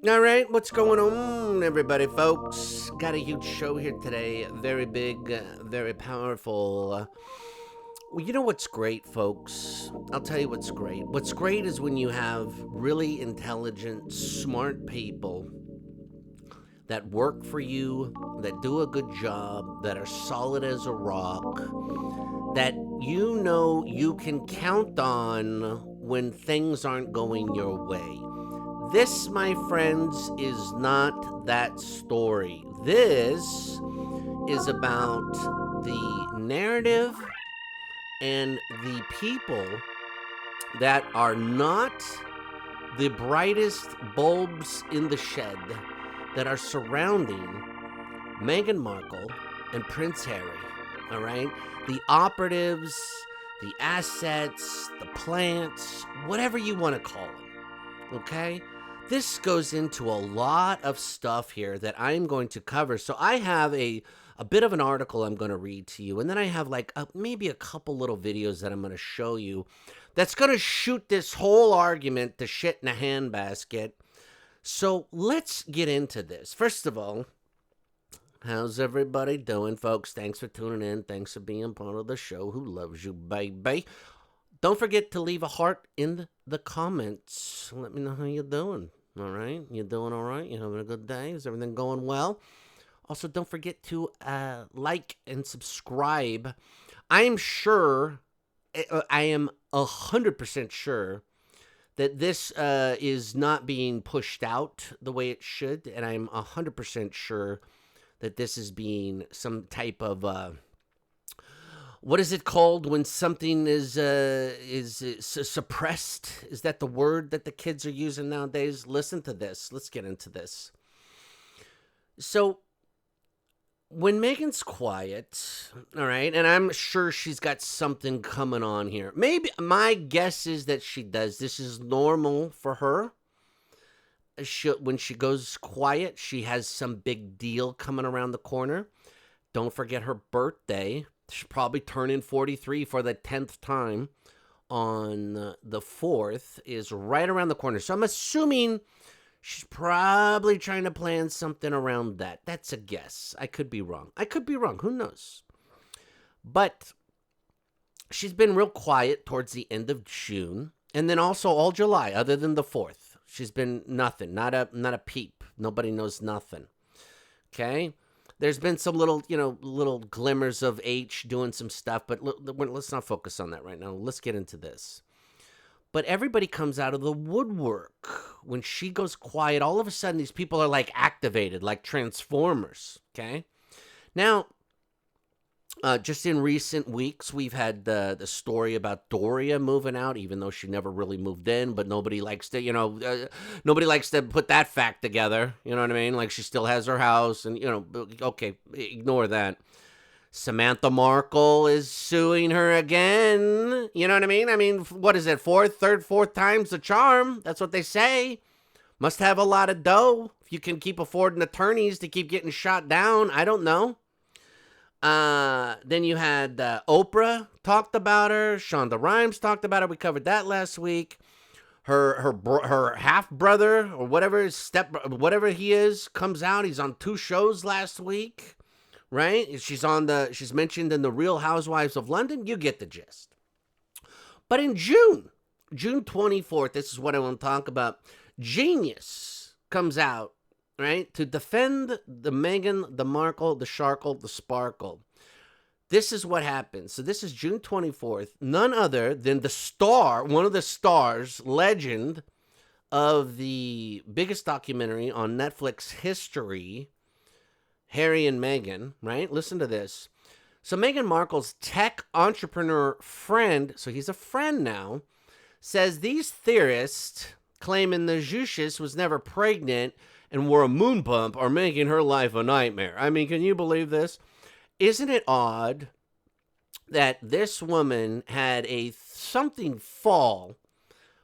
All right, what's going on, everybody, folks? Got a huge show here today. Very big, very powerful. Well, you know what's great, folks? I'll tell you what's great. What's great is when you have really intelligent, smart people that work for you, that do a good job, that are solid as a rock, that you know you can count on when things aren't going your way. This, my friends, is not that story. This is about the narrative and the people that are not the brightest bulbs in the shed that are surrounding Meghan Markle and Prince Harry. All right? The operatives, the assets, the plants, whatever you want to call them. Okay? This goes into a lot of stuff here that I'm going to cover. So I have a bit of an article I'm going to read to you, and then I have maybe a couple little videos that I'm going to show you that's going to shoot this whole argument to shit in a handbasket. So let's get into this. First of all, how's everybody doing, folks? Thanks for tuning in. Thanks for being part of the show. Who loves you, baby? Don't forget to leave a heart in the comments. Let me know how you're doing. All right? You doing all right? You having a good day? Is everything going well? Also, don't forget to like and subscribe. I am 100% sure that this is not being pushed out the way it should. And I'm 100% sure that this is being some type of... what is it called when something is suppressed? Is that the word that the kids are using nowadays? Listen to this. Let's get into this. So, when Meghan's quiet, all right, and I'm sure she's got something coming on here. Maybe my guess is that she does. This is normal for her. When she goes quiet, she has some big deal coming around the corner. Don't forget her birthday. She's probably turning 43 for the 10th time on the 4th is right around the corner. So I'm assuming she's probably trying to plan something around that. That's a guess. I could be wrong. Who knows? But she's been real quiet towards the end of June and then also all July, other than the 4th. She's been nothing, not a peep. Nobody knows nothing. Okay? There's been some little glimmers of H doing some stuff, but let's not focus on that right now. Let's get into this. But everybody comes out of the woodwork. When she goes quiet, all of a sudden these people are like activated, like Transformers, okay? Now, just in recent weeks, we've had the story about Doria moving out, even though she never really moved in, but nobody likes to, nobody likes to put that fact together. You know what I mean? Like, she still has her house, and, okay, ignore that. Samantha Markle is suing her again. You know what I mean? I mean, what is it? Fourth time's the charm. That's what they say. Must have a lot of dough if you can keep affording attorneys to keep getting shot down. I don't know. Then you had Oprah talked about her. Shonda Rhimes talked about her. We covered that last week. Her half brother or whatever whatever he is comes out. He's on 2 shows last week, right? She's mentioned in the Real Housewives of London. You get the gist. But in June 24th, this is what I want to talk about. Genius comes out. Right? To defend the Meghan, the Markle, the Sharkle, the Sparkle. This is what happened. So this is June 24th. None other than the star, one of the stars, legend of the biggest documentary on Netflix history, Harry and Meghan, right? Listen to this. So Meghan Markle's tech entrepreneur friend, so he's a friend now, says these theorists claiming the Justice was never pregnant and wore a Moonbump are making her life a nightmare. I mean, can you believe this? Isn't it odd that this woman had something fall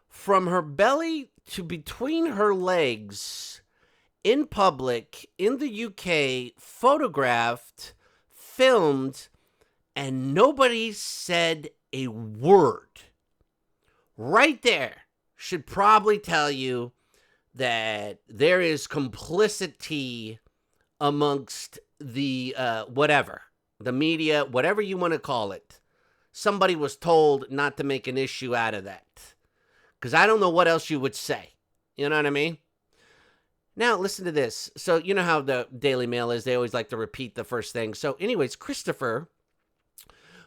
from her belly to between her legs in public in the UK, photographed, filmed, and nobody said a word? Right there should probably tell you that there is complicity amongst the whatever, the media, whatever you want to call it. Somebody was told not to make an issue out of that. Because I don't know what else you would say. You know what I mean? Now, listen to this. So, you know how the Daily Mail is. They always like to repeat the first thing. So, anyways, Christopher,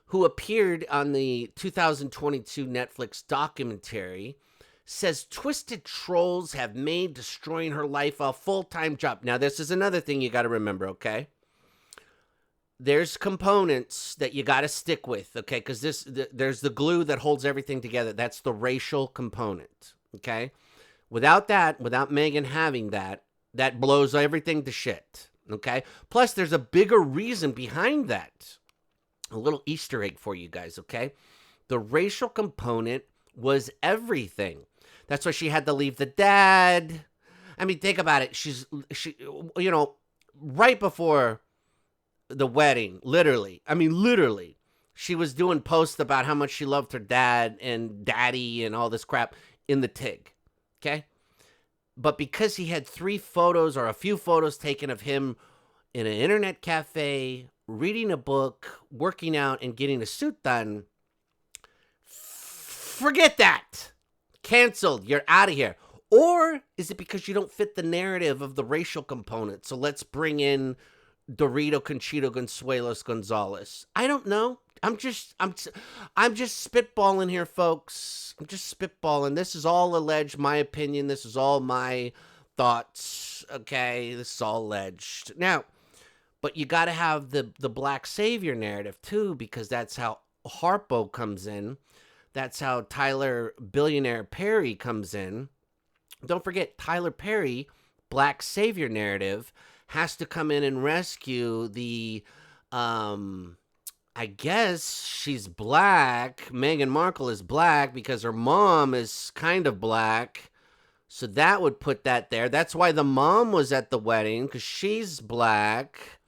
who appeared on the 2022 Netflix documentary, says twisted trolls have made destroying her life a full-time job. Now, this is another thing you got to remember, okay? There's components that you got to stick with, okay? Because there's the glue that holds everything together. That's the racial component, okay? Without that, without Meghan having that, that blows everything to shit, okay? Plus, there's a bigger reason behind that. A little Easter egg for you guys, okay? The racial component was everything. That's why she had to leave the dad. I mean, think about it. She, right before the wedding, literally, she was doing posts about how much she loved her dad and daddy and all this crap in the TIG, okay? But because he had 3 photos or a few photos taken of him in an internet cafe, reading a book, working out, and getting a suit done, forget that. Canceled. You're out of here. Or is it because you don't fit the narrative of the racial component? So let's bring in Dorito Conchito Consuelos Gonzalez. I don't know. I'm just spitballing here, folks. I'm just spitballing. This is all alleged, my opinion. This is all my thoughts. Okay, this is all alleged. Now, but you got to have the black savior narrative too, because that's how Harpo comes in. That's how Tyler Billionaire Perry comes in. Don't forget, Tyler Perry, black savior narrative, has to come in and rescue the, I guess she's black. Meghan Markle is black because her mom is kind of black. So that would put that there. That's why the mom was at the wedding, because she's black.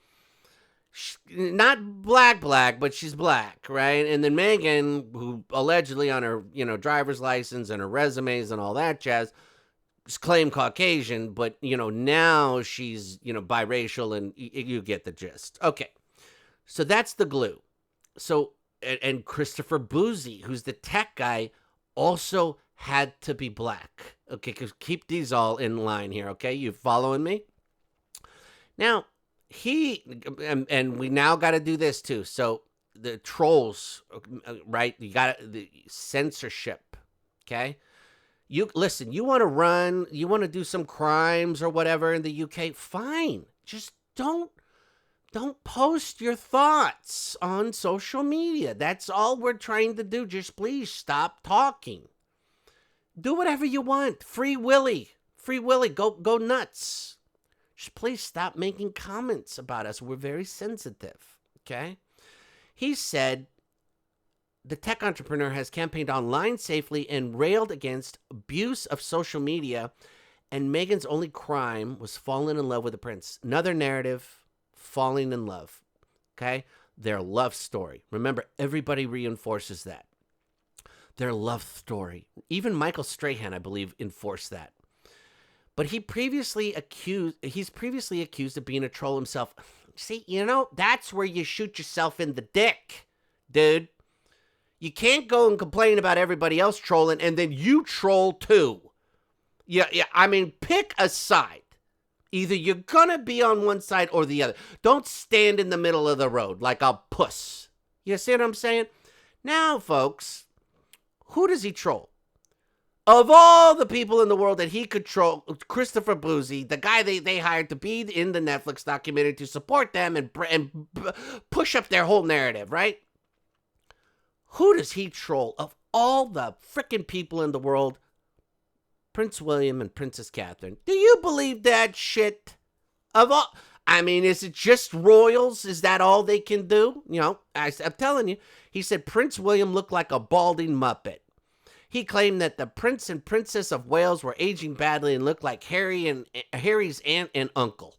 Not black, but she's black, right? And then Meghan, who allegedly on her, driver's license and her resumes and all that jazz, claimed Caucasian, but, now she's, biracial, and you get the gist. Okay, so that's the glue. So, and Christopher Bouzy, who's the tech guy, also had to be black. Okay, because keep these all in line here, okay? You following me? Now, and we now got to do this too. So the trolls, right? You got the censorship, okay? You listen, you want to run, you want to do some crimes or whatever in the UK, fine. Just don't post your thoughts on social media. That's all we're trying to do. Just please stop talking. Do whatever you want. Free Willy. Go nuts. Just please stop making comments about us. We're very sensitive, okay? He said the tech entrepreneur has campaigned online safely and railed against abuse of social media, and Meghan's only crime was falling in love with the prince. Another narrative, falling in love, okay? Their love story. Remember, everybody reinforces that. Their love story. Even Michael Strahan, I believe, enforced that. But he's previously accused of being a troll himself. See, that's where you shoot yourself in the dick, dude. You can't go and complain about everybody else trolling and then you troll too. Yeah, I mean, pick a side. Either you're gonna be on one side or the other. Don't stand in the middle of the road like a puss. You see what I'm saying? Now, folks, who does he troll? Of all the people in the world that he could troll, Christopher Bouzy, the guy they hired to be in the Netflix documentary to support them and push up their whole narrative, right? Who does he troll? Of all the frickin' people in the world, Prince William and Princess Catherine. Do you believe that shit? I mean, is it just royals? Is that all they can do? I'm telling you. He said Prince William looked like a balding Muppet. He claimed that the Prince and Princess of Wales were aging badly and looked like Harry's aunt and uncle.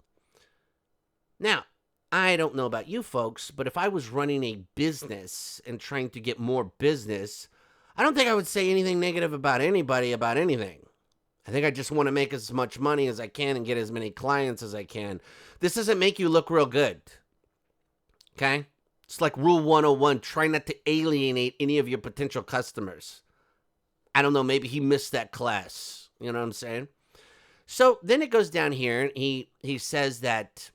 Now, I don't know about you folks, but if I was running a business and trying to get more business, I don't think I would say anything negative about anybody about anything. I think I just want to make as much money as I can and get as many clients as I can. This doesn't make you look real good. Okay? It's like Rule 101. Try not to alienate any of your potential customers. I don't know. Maybe he missed that class. You know what I'm saying? So then it goes down here, and he says that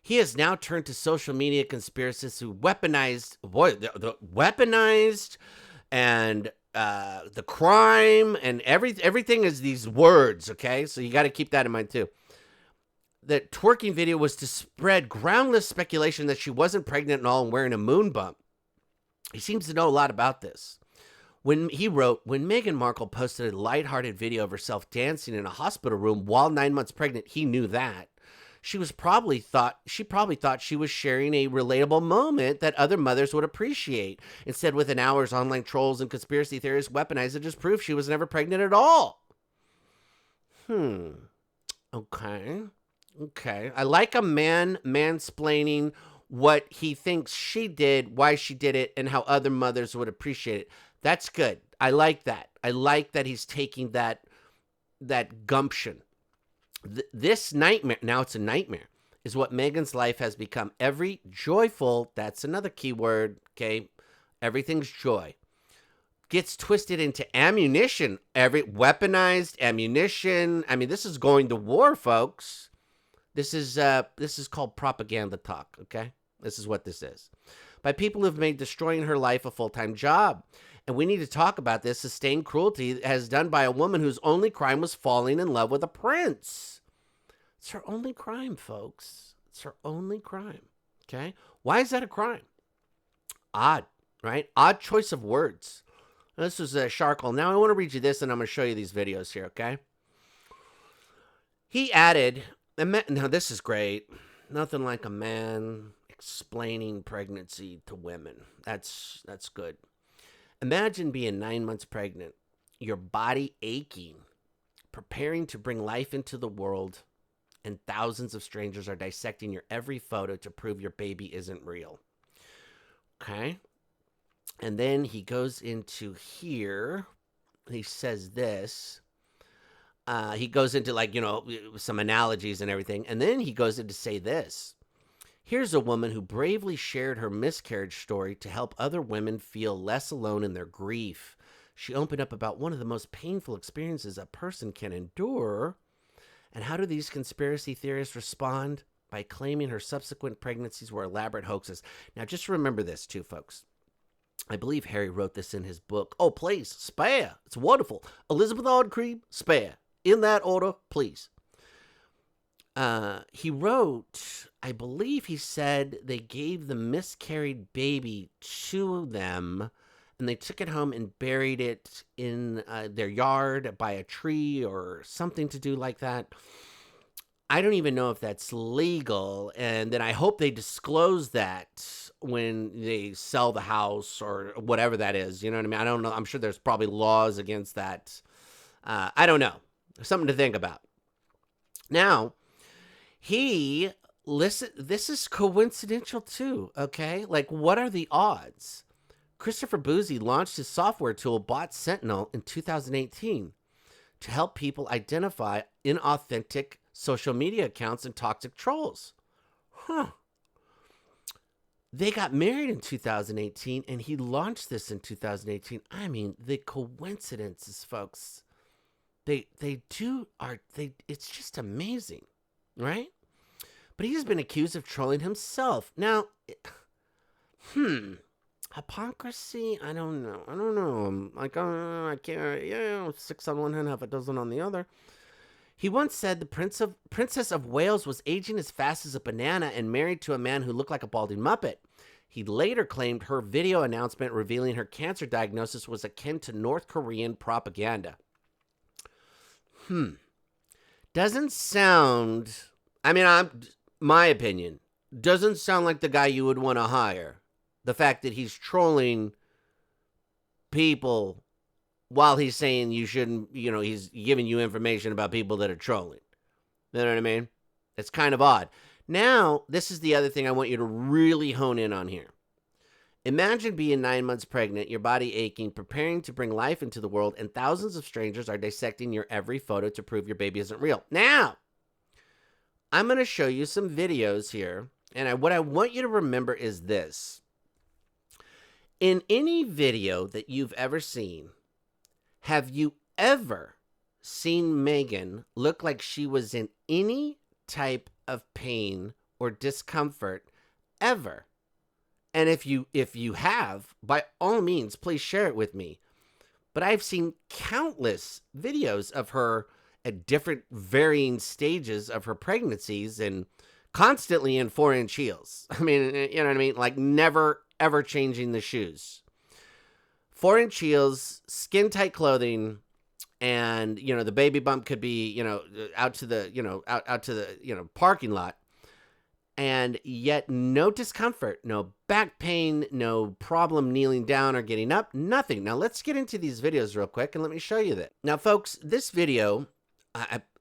he has now turned to social media conspiracists who weaponized, the weaponized and the crime and everything is these words, okay? So you got to keep that in mind too. The twerking video was to spread groundless speculation that she wasn't pregnant and all and wearing a moon bump. He seems to know a lot about this. When he wrote, when Meghan Markle posted a lighthearted video of herself dancing in a hospital room while 9 months pregnant, he knew that. She probably thought she was sharing a relatable moment that other mothers would appreciate. Instead, within hours, online trolls and conspiracy theorists weaponized it as proof she was never pregnant at all. Okay. I like a man mansplaining what he thinks she did, why she did it, and how other mothers would appreciate it. That's good. I like that. I like that he's taking that gumption. This nightmare, now it's a nightmare, is what Meghan's life has become. Every joyful, that's another key word, okay? Everything's joy. Gets twisted into ammunition. Every weaponized ammunition. I mean, this is going to war, folks. This is called propaganda talk, okay? This is what this is. By people who've made destroying her life a full-time job. And we need to talk about this sustained cruelty as done by a woman whose only crime was falling in love with a prince. It's her only crime, folks. It's her only crime, okay? Why is that a crime? Odd, right? Odd choice of words. This was Sharkle. Now I want to read you this, and I'm going to show you these videos here, okay? He added, now this is great. Nothing like a man explaining pregnancy to women. That's good. Imagine being 9 months pregnant, your body aching, preparing to bring life into the world, and thousands of strangers are dissecting your every photo to prove your baby isn't real. Okay? And then he goes into here. He says this. He goes into, like, some analogies and everything. And then he goes in to say this. Here's a woman who bravely shared her miscarriage story to help other women feel less alone in their grief. She opened up about one of the most painful experiences a person can endure. And how do these conspiracy theorists respond? By claiming her subsequent pregnancies were elaborate hoaxes. Now, just remember this too, folks. I believe Harry wrote this in his book. Oh, please, spare. It's wonderful. Elizabeth Audrey, spare. In that order, please. He wrote, I believe he said they gave the miscarried baby to them and they took it home and buried it in their yard by a tree or something to do like that. I don't even know if that's legal. And then I hope they disclose that when they sell the house or whatever that is. You know what I mean? I don't know. I'm sure there's probably laws against that. I don't know. Something to think about. Now, this is coincidental too, okay? Like, what are the odds? Christopher Bouzy launched his software tool, Bot Sentinel, in 2018 to help people identify inauthentic social media accounts and toxic trolls. They got married in 2018, and he launched this in 2018. I mean, the coincidences, folks. It's just amazing, right? But he's been accused of trolling himself. Now, hypocrisy? I don't know. I can't, 6 on one hand, half a dozen on the other. He once said the Princess of Wales was aging as fast as a banana and married to a man who looked like a balding Muppet. He later claimed her video announcement revealing her cancer diagnosis was akin to North Korean propaganda. Doesn't sound, my opinion, doesn't sound like the guy you would want to hire. The fact that he's trolling people while he's saying you shouldn't, he's giving you information about people that are trolling. You know what I mean? It's kind of odd. Now, this is the other thing I want you to really hone in on here. Imagine being 9 months pregnant, your body aching, preparing to bring life into the world, and thousands of strangers are dissecting your every photo to prove your baby isn't real. Now, I'm going to show you some videos here, and what I want you to remember is this. In any video that you've ever seen, have you ever seen Meghan look like she was in any type of pain or discomfort ever? And if you have, by all means, please share it with me. But I've seen countless videos of her at different varying stages of her pregnancies and constantly in 4-inch heels. I mean, you know what I mean? Like never, ever changing the shoes. 4-inch heels, skin tight clothing, and, you know, the baby bump could be, you know, out to the, out to the, parking lot. And yet no discomfort, no back pain, no problem kneeling down or getting up, nothing. Now let's get into these videos real quick and let me show you that. Now folks, this video,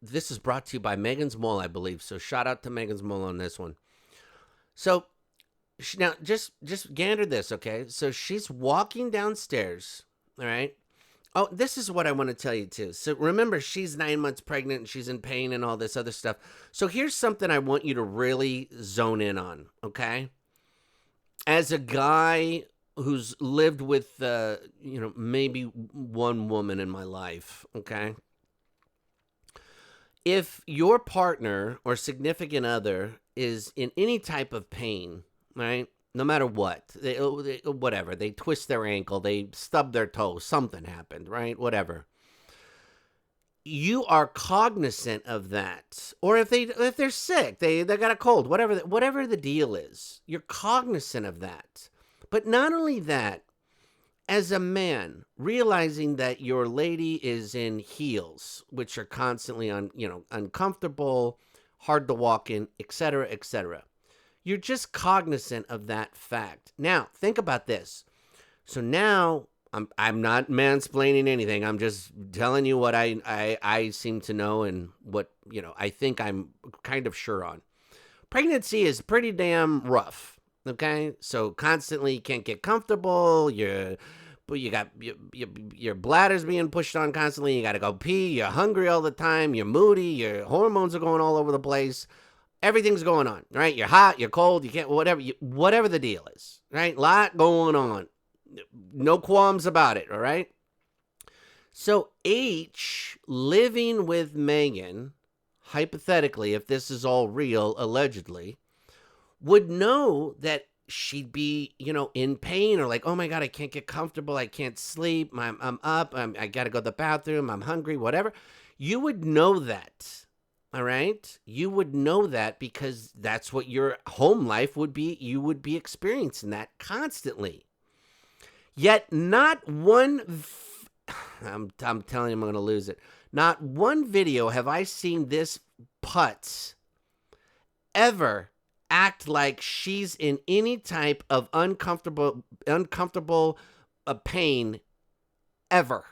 this is brought to you by Meghan's Mole, I believe. So shout out to Meghan's Mole on this one. So now just gander this, okay? So she's walking downstairs, all right? Oh, this is what I want to tell you too. So remember, she's 9 months pregnant and she's in pain and all this other stuff. So here's something I want you to really zone in on, okay? As a guy who's lived with, maybe one woman in my life, okay? If your partner or significant other is in any type of pain, right? No matter what, whatever, they twist their ankle, they stub their toe, something happened, right? Whatever. You are cognizant of that. Or if they're sick, they got a cold, whatever the deal is, you're cognizant of that. But not only that, as a man, realizing that your lady is in heels, which are constantly uncomfortable, hard to walk in, etc., etc. You're just cognizant of that fact. Now, think about this. So now, I'm not mansplaining anything. I'm just telling you what I seem to know and what, I think I'm kind of sure on. Pregnancy is pretty damn rough, okay? So constantly you can't get comfortable. You got your bladder's being pushed on constantly. You got to go pee. You're hungry all the time. You're moody. Your hormones are going all over the place. Everything's going on, right? You're hot, you're cold, you can't, whatever the deal is, right? Lot going on. No qualms about it, all right? So H, living with Meghan, hypothetically, if this is all real, allegedly, would know that she'd be, in pain or like, oh my God, I can't get comfortable, I can't sleep, I'm up, I got to go to the bathroom, I'm hungry, whatever. You would know that. All right. You would know that because that's what your home life would be. You would be experiencing that constantly. Yet not one, I'm telling you, I'm going to lose it. Not one video have I seen this putz ever act like she's in any type of uncomfortable pain ever.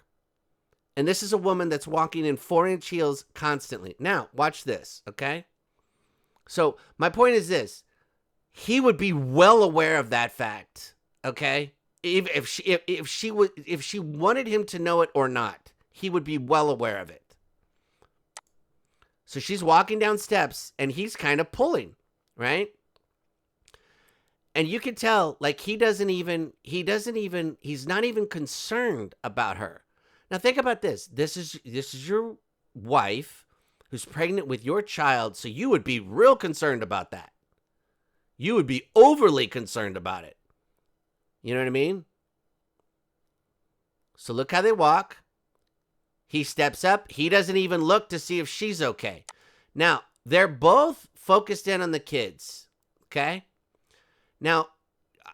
And this is a woman that's walking in 4-inch heels constantly. Now, watch this, okay? So my point is this. He would be well aware of that fact, okay? If she wanted him to know it or not, he would be well aware of it. So she's walking down steps, and he's kind of pulling, right? And you can tell, like, he's not even concerned about her. Now think about this. This is your wife who's pregnant with your child, so you would be real concerned about that. You would be overly concerned about it. You know what I mean? So look how they walk. He steps up. He doesn't even look to see if she's okay. Now, they're both focused in on the kids, okay? Now,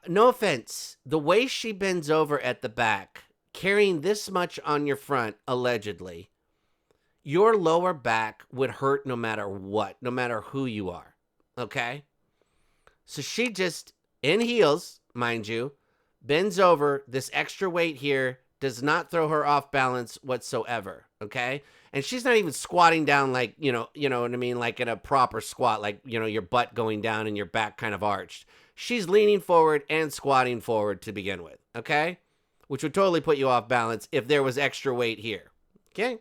no offense. The way she bends over at the back, carrying this much on your front, allegedly, your lower back would hurt no matter what, no matter who you are, okay? So she just, in heels, mind you, bends over. This extra weight here does not throw her off balance whatsoever, okay? And she's not even squatting down like, you know what I mean? Like in a proper squat, like, your butt going down and your back kind of arched. she's leaning forward and squatting forward to begin with, okay? Which would totally put you off balance if there was extra weight here, okay?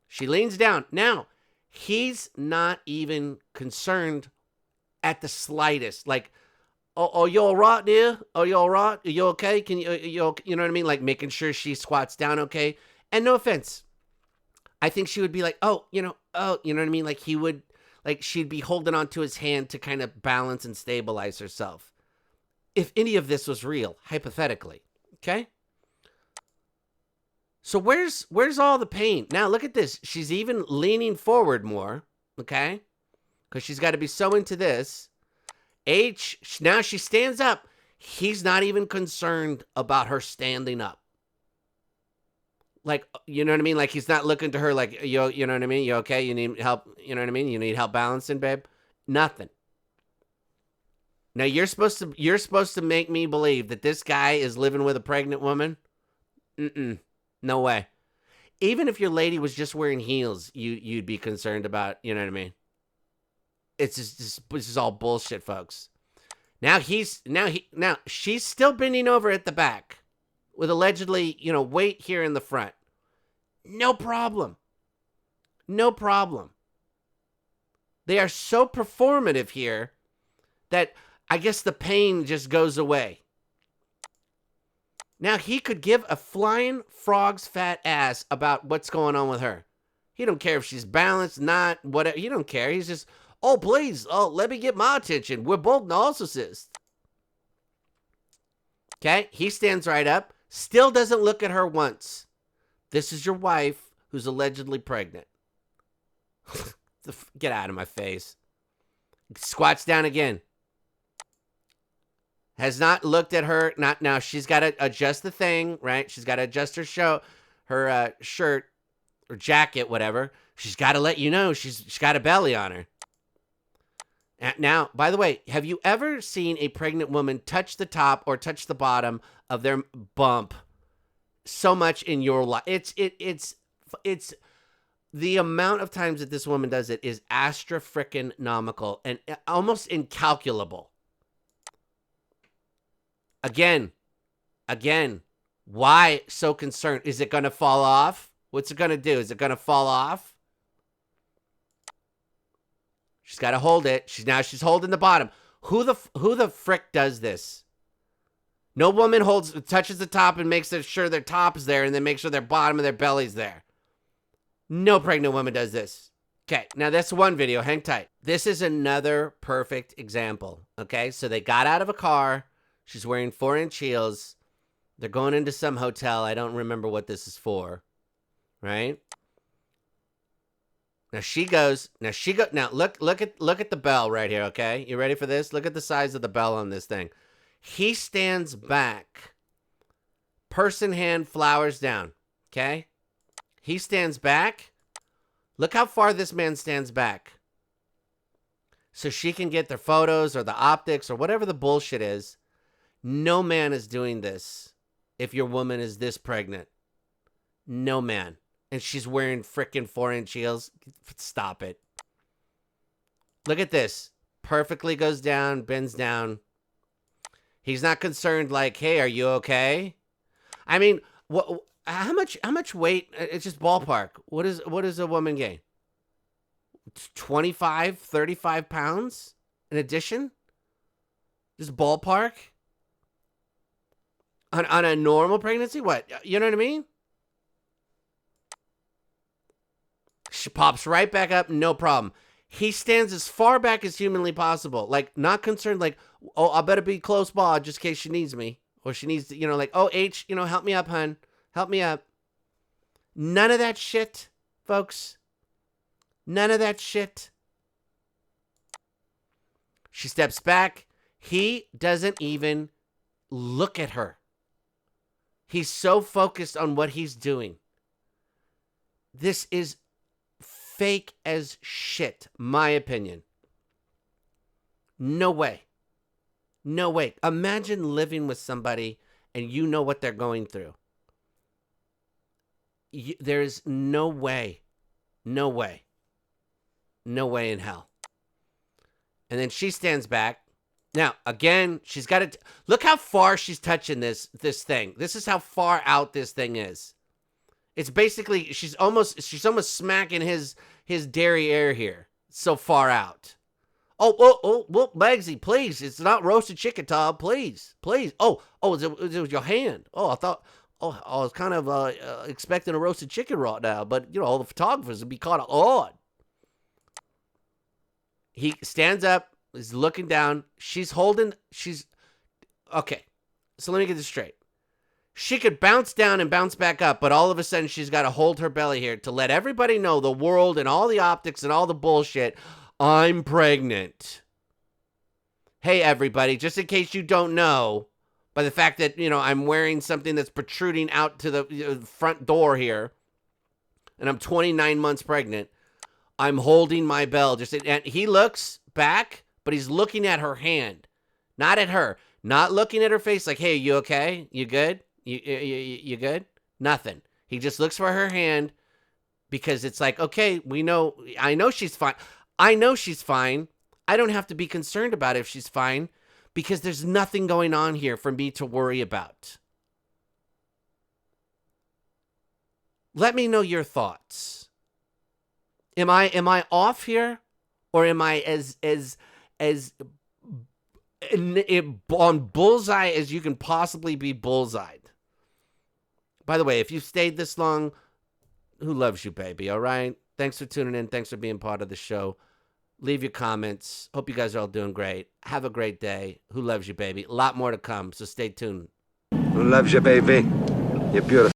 She leans down. Now, he's not even concerned at the slightest. Like, oh, you all right, dear? Oh, you all right? Are you okay? Can you know what I mean? Like making sure she squats down okay. And no offense, I think she would be like, oh, you know what I mean? Like he would, like she'd be holding onto his hand to kind of balance and stabilize herself. If any of this was real, hypothetically, okay? So where's all the pain? Now look at this. She's even leaning forward more, okay? Because she's got to be so into this. Now she stands up. He's not even concerned about her standing up. Like, you know what I mean? Like, he's not looking to her like, you know what I mean? You okay? You need help? You know what I mean? You need help balancing, babe? Nothing. Now, you're supposed to make me believe that this guy is living with a pregnant woman? No way. Even if your lady was just wearing heels, you'd be concerned about, you know what I mean? It's just this is all bullshit, folks. Now she's still bending over at the back with allegedly, weight here in the front. No problem. No problem. They are so performative here that I guess the pain just goes away. Now he could give a flying frog's fat ass about what's going on with her. He don't care if she's balanced, not, whatever. He don't care. He's just, oh, please. Oh, let me get my attention. We're both narcissists. Okay? He stands right up. Still doesn't look at her once. This is your wife who's allegedly pregnant. Get out of my face. Squats down again. Has not looked at her. Not now. She's got to adjust the thing, right? She's got to adjust her shirt or jacket, whatever. She's got to let you know she's got a belly on her. Now, by the way, have you ever seen a pregnant woman touch the top or touch the bottom of their bump so much in your life? It's the amount of times that this woman does it is astra-frickin-nomical and almost incalculable. Again, why so concerned? Is it going to fall off? What's it going to do? Is it going to fall off? She's got to hold it. She's holding the bottom. Who the frick does this? No woman touches the top and makes sure their top is there and then makes sure their bottom of their belly's there. No pregnant woman does this. Okay, now that's one video. Hang tight. This is another perfect example. Okay, so they got out of a car. She's wearing 4-inch heels. They're going into some hotel. I don't remember what this is for. Right? Now look at the bell right here, okay? You ready for this? Look at the size of the bell on this thing. He stands back. Purse in hand, flowers down, okay? He stands back. Look how far this man stands back. So she can get their photos or the optics or whatever the bullshit is. No man is doing this if your woman is this pregnant. No man. And she's wearing frickin' 4-inch heels. Stop it. Look at this. Perfectly goes down, bends down. He's not concerned like, hey, are you okay? I mean, how much weight? It's just ballpark. What is a woman gain? 25, 35 pounds in addition? Just ballpark? On a normal pregnancy? What? You know what I mean? She pops right back up, no problem. He stands as far back as humanly possible. Like, not concerned, like, oh, I better be close by just in case she needs me. Or she needs to, like, oh, H, help me up, hun. Help me up. None of that shit, folks. None of that shit. She steps back. He doesn't even look at her. He's so focused on what he's doing. This is fake as shit, my opinion. No way. No way. Imagine living with somebody and you know what they're going through. There's no way. No way. No way in hell. And then she stands back. Now, again, she's got to look how far she's touching this thing. This is how far out this thing is. It's basically she's almost smacking his derriere here. So far out. Oh, Bugsy, please. It's not roasted chicken, Tom. Please. Oh, it was your hand. Oh, I was kind of expecting a roasted chicken right now, but all the photographers would be caught on. He stands up. Is looking down. Okay. So let me get this straight. She could bounce down and bounce back up, but all of a sudden she's got to hold her belly here to let everybody know, the world and all the optics and all the bullshit, I'm pregnant. Hey, everybody, just in case you don't know, by the fact that, I'm wearing something that's protruding out to the front door here, and I'm 29 months pregnant, I'm holding my belly. And he looks back, but he's looking at her hand, not at her. Not looking at her face like, hey, you okay? You good? You good? Nothing. He just looks for her hand because it's like, okay, I know she's fine. I don't have to be concerned about if she's fine because there's nothing going on here for me to worry about. Let me know your thoughts. Am I off here, or am I as on bullseye as you can possibly be bullseyed? By the way, if you've stayed this long, who loves you, baby? All right. Thanks for tuning in. Thanks for being part of the show. Leave your comments. Hope you guys are all doing great. Have a great day. Who loves you, baby? A lot more to come, so stay tuned. Who loves you, baby? You're beautiful.